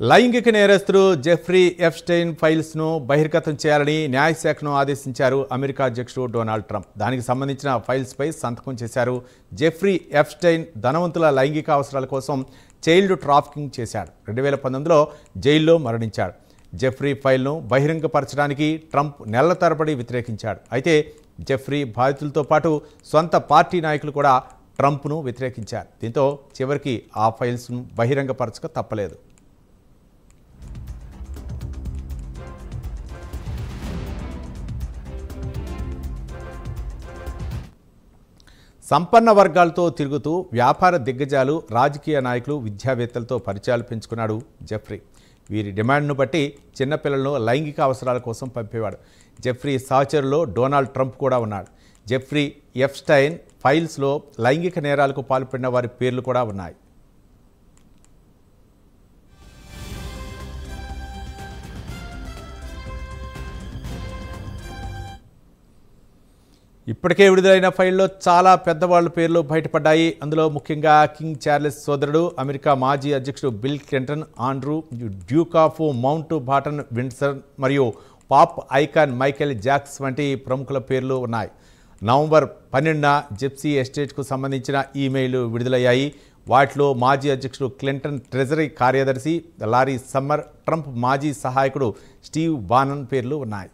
లైంగిక నేరస్తుడు Jeffrey Epstein ఫైల్స్ను బహిర్గతం చేయాలని న్యాయశాఖను ఆదేశించారు అమెరికా అధ్యక్షుడు డొనాల్డ్ ట్రంప్. దానికి సంబంధించిన ఫైల్స్పై సంతకం చేశారు. జెఫ్రీ ఎప్స్టైన్ ధనవంతుల లైంగిక అవసరాల కోసం చైల్డ్ ట్రాఫికింగ్ చేశాడు. 2019లో జైల్లో మరణించాడు. జెఫ్రీ ఫైల్ను బహిరంగపరచడానికి ట్రంప్ నెలల తరబడి వ్యతిరేకించాడు. అయితే జెఫ్రీ బాధితులతో పాటు సొంత పార్టీ నాయకులు కూడా ట్రంప్ను వ్యతిరేకించారు. దీంతో చివరికి ఆ ఫైల్స్ను బహిరంగపరచక తప్పలేదు. సంపన్న వర్గాలతో తిరుగుతూ వ్యాపార దిగ్గజాలు, రాజకీయ నాయకులు, విద్యావేత్తలతో పరిచయాలు పెంచుకున్నాడు జెఫ్రీ. వీరి డిమాండ్ను బట్టి చిన్నపిల్లలను లైంగిక అవసరాల కోసం పంపేవాడు. జెఫ్రీ సహచరులో డొనాల్డ్ ట్రంప్ కూడా ఉన్నాడు. జెఫ్రీ ఎప్స్టైన్ ఫైల్స్లో లైంగిక నేరాలకు పాల్పడిన వారి పేర్లు కూడా ఉన్నాయి. ఇప్పటికే విడుదలైన ఫైల్లో చాలా పెద్దవాళ్ల పేర్లు బయటపడ్డాయి. అందులో ముఖ్యంగా కింగ్ చార్లెస్ సోదరుడు, అమెరికా మాజీ అధ్యక్షుడు Bill Clinton, Andrew, Duke of Mountbatten Windsor మరియు పాప్ ఐకాన్ మైకేల్ జాక్స్ వంటి ప్రముఖుల పేర్లు ఉన్నాయి. నవంబర్ 12న జెప్సీ ఎస్టేట్కు సంబంధించిన ఈమెయిల్ విడుదలయ్యాయి. వాటిలో మాజీ అధ్యక్షుడు క్లింటన్ ట్రెజరీ కార్యదర్శి లారీ సమ్మర్, ట్రంప్ మాజీ సహాయకుడు స్టీవ్ బానన్ పేర్లు ఉన్నాయి.